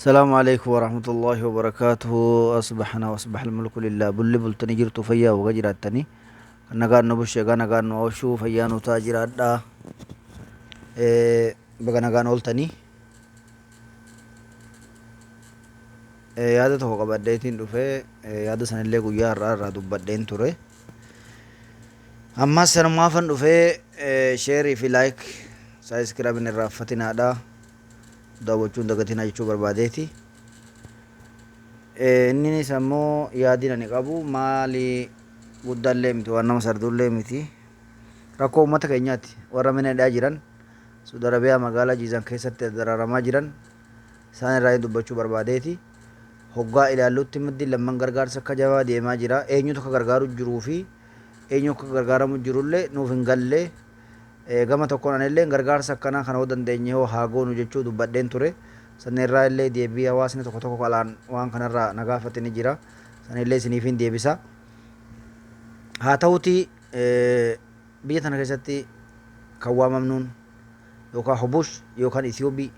السلام عليكم ورحمة الله وبركاته. أصبحنا وأصبح الملك لله بل بلتني جرت فيا وغجراتني نغان نبش نغان وشو فيا نتاجرات دا بغا نغان أولتني yaada tokko qabaddeetiin dhufee yaada sanillee guyyaa irraa dubbadheen ture. Ammas sanumaafan dhufee sheerii fi laayik saayiskiraabin irraa fatinaadha daawwachuun dagatinaa jechuu barbaadeeti. Inninis ammoo yaadiin ani qabu maali guddaallee miti waan nama sardullee miti rakkoo uummata keenyaati. Warra mana hidhaa jiran Saudi Arabiyaa magaalaa Jiizan keessatti dararamaa jiran isaan irraa dubbachuu barbaadeeti. Hoggaa ilaallutti maddi lamman gargaarsa akka jabaa deemaa jira. Eenyutu akka gargaaru jiruu fi eenyu akka gargaaramu jirullee nuuf hin galle. Gama tokkoon anillee gargaarsa akkanaa kana hoo dandeenye hoo haa goonu jechuu dubbadheen ture. Sanirraa illee deebii hawaasni tokko tokko qalaan waan kanarraa na gaafate ni jira. Sanillee isiniifin deebisa. Haa ta'uti biyya tana keessatti kan waamamnuun yookaan Hubush yookaan Ithiyoobii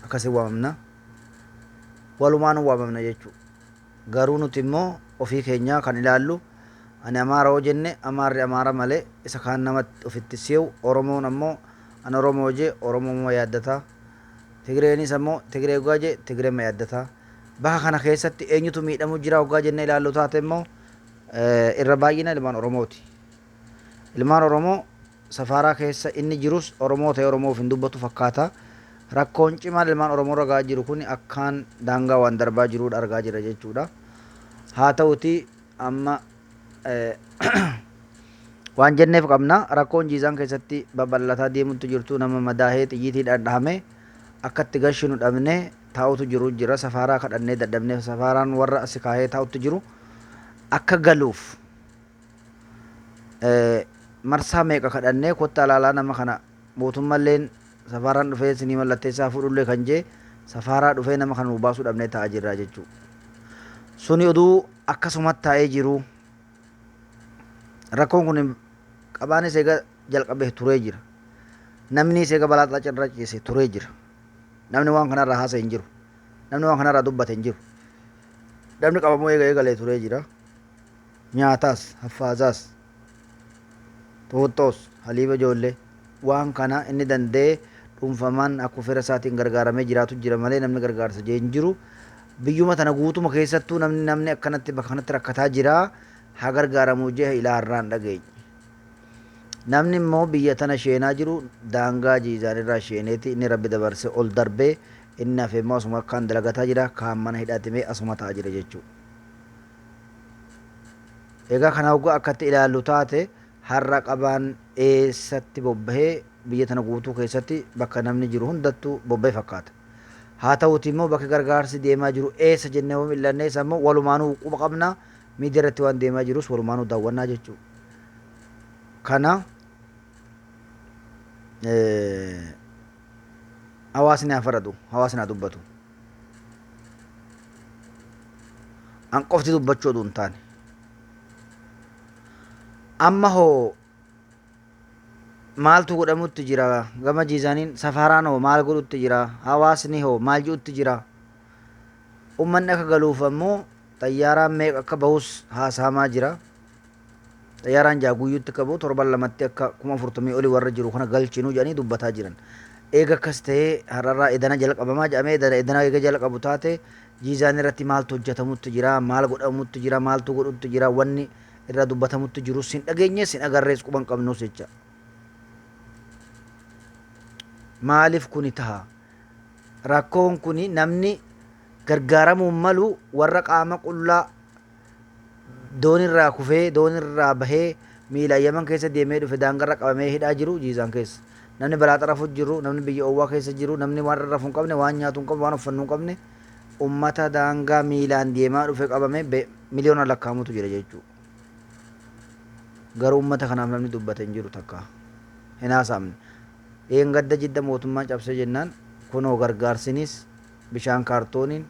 akkasiin waamamna. Walumaanuu waamamna jechuudha. Garuu nuti immoo ofii keenyaa kan ilaallu ani Amaara hoo jenne Amaarri Amaara malee isa kaan namatti ofitti seewu. Oromoon ammoo ani Oromoo jee Oromoo yaaddataa. Tigreenis ammoo Tigree hoggaa jee Tigree yaaddataa. Bakka kana keessatti eenyutu miidhamu jira hoggaa jenne ilaallu taate immoo irra baay'ina ilmaan Oromooti. Ilmaan Oromoo safaaraa keessa inni jirus Oromoo ta'e Oromoof hin dubbatu fakkaata. Rakkoon cimaan ilmaan Oromoo irra gahaa jiru kun akkaan daangaa waan darbaa jiruudha argaa jira jechuudha. Haa ta'uti amma waan jenneef qabna. Rakkoon Jiizaan keessatti babal'ataa deemutti jirtu nama madaahee xiyyiitiidhaan dhahame akkatti gashinu dhabne taa'utu jiru jira. Safaaraa kadhannee dadhabnee safaaraan warra asi kaahee taa'utti jiru akka galuuf marsaa meeqa kadhannee kottaa ilaalaa nama kana mootummalleen safaaraan dhufee sinii mallatteessaa fuudhullee kan jee safaaraa dhufee nama kana nu baasuu dhabnee taa'aa jirra jechuudha. Suni oduu akkasumatti taa'ee jiru. Rakkoon kun qabaanis eega jalqabee turee jira. Namnis eega balaaxaa carraa ciisee turee jira. Namni waan kanarraa haasa'e hin jiru. Namni waan kanarraa dubbate hin jiru. Namni qabamuu eegalee turee jira. Nyaataas, haffaasaas, xuuxxoos, haliiba ijoollee waan kana inni danda'e dhuunfamaan akkuma fira isaatiin gargaaramee jiraatu jira malee namni gargaarsa jee hin jiru. Biyyuma tana guutuma keessattuu namni akkanatti bakka kanatti rakkataa jira. Haa gargaaramuu jee ilaarraan dhageenye. Namni immoo biyya tana sheenaa jiru daangaa Jiizaan irraa sheeneeti inni rabbi dabarse ol darbee inni hafe immoo asuma akkaan dalagataa jira. Kaan mana hidhatimee asuma taa'aa jira jechuudha. Egaa kana hoggaa akkatti ilaallu taate har'a qabaan eessatti bobbahee biyya tana guutuu keessatti bakka namni jiru hundattuu bobbahee fakkaata. Haa ta'uti immoo bakki gargaarsi deemaa jiru eessa jennee hoo mil'annee isa immoo walumaanuu quba qabna. Miidiyaa irratti waan deemaa jirus walumaanuu daawwannaa jechuudha. Kana hawaasni haa faradu, hawaasni haa dubbatu. An qofti dubbachuu oduu hin taane. Amma hoo maaltu godhamutti jira gama Jiizaaniin safaaraan hoo maal godhutti jira hawaasni hoo maal jedhutti jira. Uummanni akka galuuf ammoo xayyaaraan meeqa akka bahus haasa'amaa jira. Xayyaaraan jaaguyyuutti akka bahu torban lamatti akka 40,000 olii warra jiru kana galchinuu jedhanii dubbataa jiran. Eega akkas ta'ee har'arraa edana jalqabamaa jedhamee edana eega jalqabu taate Jiizaan irratti maaltu hojjetamutti jira maal godhamutti jira maaltu godhutti jira wanni irraa dubbatamutti jirus hin dhageenyees hin agarrees quban qabnus jecha. Maaliif kuni taha? Rakkoon kuni namni gargaaramuun malu warra qaama qullaa doonirraa kufee doonirraa bahee miila Yaman keessa deemee dhufe daangarra qabamee hidhaa jiru Jiizaan keessa. Namni balaaxa rafu jiru, namni biyya owwaa keessa jiru, namni waan rafu hin qabne, waan nyaatu hin qabne, waan uffannu hin qabne ummata daangaa miilaan deemaa dhufe qabamee miliyoona lakkaamutu jira jechuudha. Garuu ummata kanaaf namni dubbate hin jiru takka hin haasa'amne. Gadda jidda mootummaan cabsee jennaan kunoo gargaarsinis bishaan kaartooniin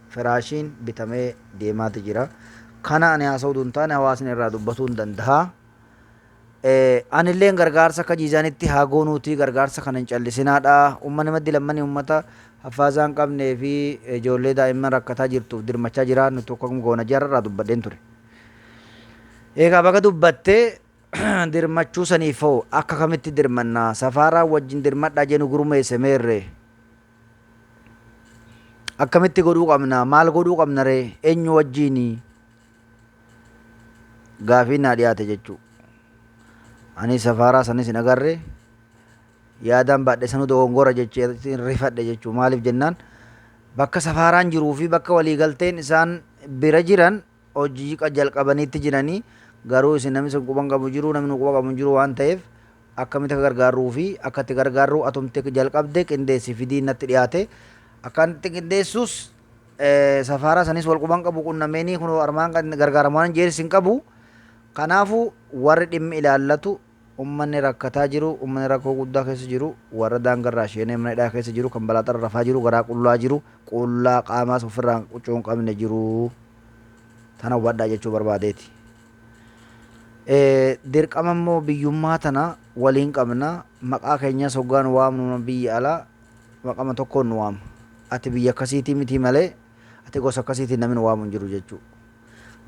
firaashiin bitamee deemaati jira. Kana ani haasa'uu hin taane hawaasni irraa dubbatuu hin danda'a. Anilleen gargaarsa akka jiizaanitti haa goonuuti gargaarsa kana hin callisinaadha. Uummanni maddi lammanii uummata haffaasaa hin qabnee fi ijoollee daa'imman rakkataa jirtuuf dirmachaa jira. Nuti tokko goona jaarraa dubbadheen ture. Egaa bakka dubbattee dirmachuu saniif hoo akka kamitti dirmannaa safaaraa wajjin dirmadhaa jennu gurmeesse meerree akkamitti godhuu qabna maal godhuu qabna ree eenyu wajjiinii gaafii naa dhiyaate jechuu ani safaaraa sanis hin agarre yaadaan baadhe sanuu dogongora jechee rifadhe jechuu maaliif jennaan bakka safaaraan jiruu fi bakka waliigalteen isaan bira jiran hojii jalqabaniitti jiranii garuu isin namni sun quban qabu jiru namni quba qabu jiru waan ta'eef akkamitti gargaaruu fi akkatti gargaaruu atumte jalqabde qindeessi fidii natti dhiyaate akkanatti qindeessus safaaraa sanis wal quban qabu qunnameenii kun armaan gargaaramaan jeeris hin qabu kanaafu warri dhimmi ilaallatu ummanni rakkataa jiru ummanni rakkoo guddaa keessa jiru warra daangarraa sheenee mana hidhaa keessa jiru kan balaa xarra rafaa jiru garaa qullaa jiru qullaa qaamaas ofirraan quccuu hin qabne jiru tana hubadhaa jechuu barbaadeeti. Dirqama immoo biyyummaa tana waliin qabna maqaa keenyas hoggaan waamnu biyya alaa maqama tokkoon nu waama ati biyya akkasiitii miti malee ati gosa akkasiitii namni waamu hin jiru jechuudha.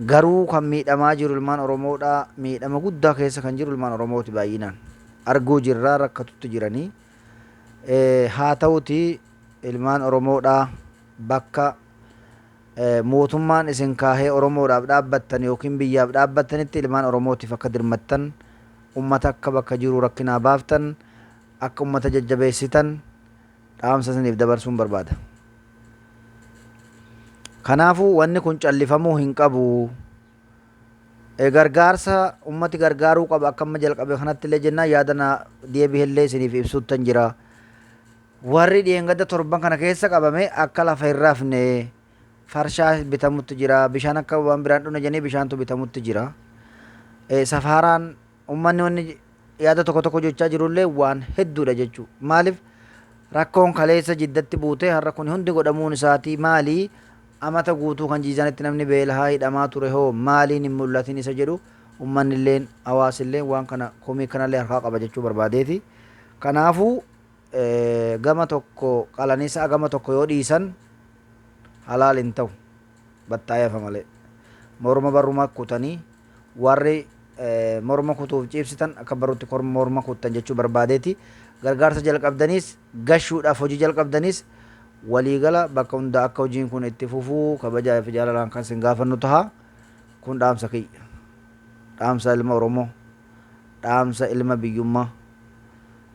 Garuu kan miidhamaa jiru ilmaan Oromoodha miidhama guddaa keessa kan jiru ilmaan Oromooti baay'inaan arguu jirraa rakkatutti jiranii haa ta'uti ilmaan Oromoodha bakka mootummaan isin kaahee Oromoodhaaf dhaabbattan yookiin biyyaaf dhaabbattanitti ilmaan Oromootiif akka dirmattan ummata akka bakka jiru rakkinaa baaftan akka ummata jajjabeessitan dhaamsa isiniif dabarsuun barbaada. Kanaafuu wanni kun callifamuu hin qabu. Gargaarsa ummati gargaaruu qaba akka amma jalqabe kanatti illee jennaa yaadana deebi'ellee isiniif ibsuuttan jira. Warri dhiyeengadda torban kana keessa qabame akka lafa hin rafne farshaa bitamutti jira bishaan akka waan biraan dhuna jennee bishaantu bitamutti jira. Safaaraan ummanni wanni yaada tokko tokko jechaa jirullee waan hedduudha jechuu maaliif rakkoon kaleessa jiddatti buute har'a kun hundi godhamuun isaatii maalii amata guutuu kan jiizaanitti namni beelahaa hidhamaa ture hoo maaliin hin mul'atin isa jedhu ummanni illeen hawaasillee waan kana komii kanallee harkaa qaba jechuu barbaadeeti. Kanaafuu gama tokko qalaniisa gama tokko yoo dhiisan halaal hin ta'u battaayafa malee morma barruma kutanii warri morma kutuuf ciibsitan akka barutti morma kuttan jechuu barbaadeeti. Gargaarsa jalqabdanis gashuudhaaf hojii jalqabdanis waliigala bakka hunda akka hojiin kun itti fufuu kabajaa fi jaalalaan kan sin gaafannu taha kun dhaamsa kiyya dhaamsa ilma Oromoo dhaamsa ilma biyyummaa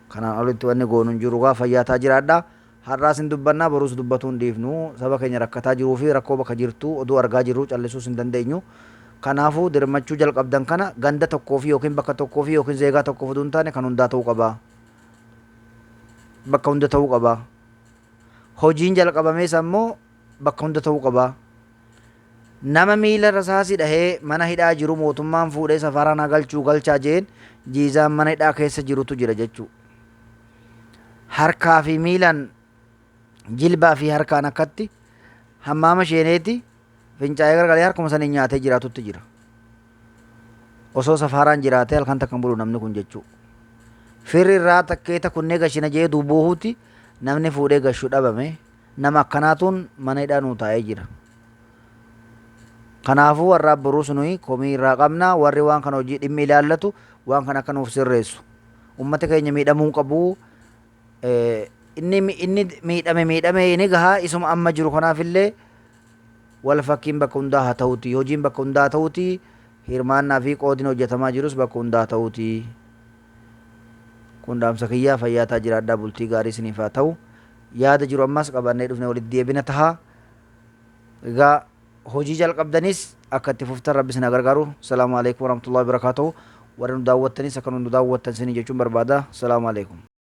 kanaan olitti wanni goonu hin jiru gaa fayyaataa jiraadha. Har'aas hin dubbannaa boruus dubbatuu hin dhiifnu saba keenya rakkataa jiruu fi rakkoo bakka jirtu oduu argaa jirru callisuus hin dandeenyu. Kanaafuu dirmachuu jalqabdan kana ganda tokkoo fi yookiin bakka tokkoo fi yookiin zeegaa tokkoof utuu hin taane kan hundaa ta'uu qaba. Bakka hunda ta'uu qaba. Hojiin jalqabamees ammoo bakka hunda ta'uu qaba. Nama miila rasaasii dhahee mana hidhaa jiru mootummaan fuudhee safaraan galchuu galchaa jeen jiizaan mana hidhaa keessa jirutu jira jechuu. Harkaa fi miilaan jilbaa fi harkaan akkatti hammaama sheeneeti fincaa'ee gargalee harkuma sanii nyaatee jiraatutti jira. Osoo safaraan jiraatee halkan takkan bulu namni kun jechuu. Firri irraa takkeeta kunnee gashina jee dubboohuuti namni fuudhee gashuu dhabame nama akkanaatuun mana hidhaa nuu taa'ee jira. Kanaafuu warra boruus nuyi komii irraa qabna warri waan kana hojii dhimmi ilaallatu waan kana akka nuuf sirreessu. Uummata keenya miidhamuu qabu. Inni miidhame ni gahaa isuma amma jiru kanaafillee wal fakkiin bakka hundaa haa ta'uuti hojiin bakka hundaa haa ta'uuti hirmaannaa fi qoodin hojjetamaa jirus bakka hundaa haa ta'uuti. Kun dhaamsa kiyyaa fayyaataa jiraadhaa bultii gaarii isiniif haa ta'u. Yaada jiru ammas qabannee dhufne walitti deebina tahaa. Egaa hojii jalqabdanis akka itti fuftan rabbi isin gargaaru. Salaamu alaikum warahmatullahi wabarakatuh. Warra nu daawwattanis akka nu daawwattan isin jechuun barbaada. Salaamu alaikum.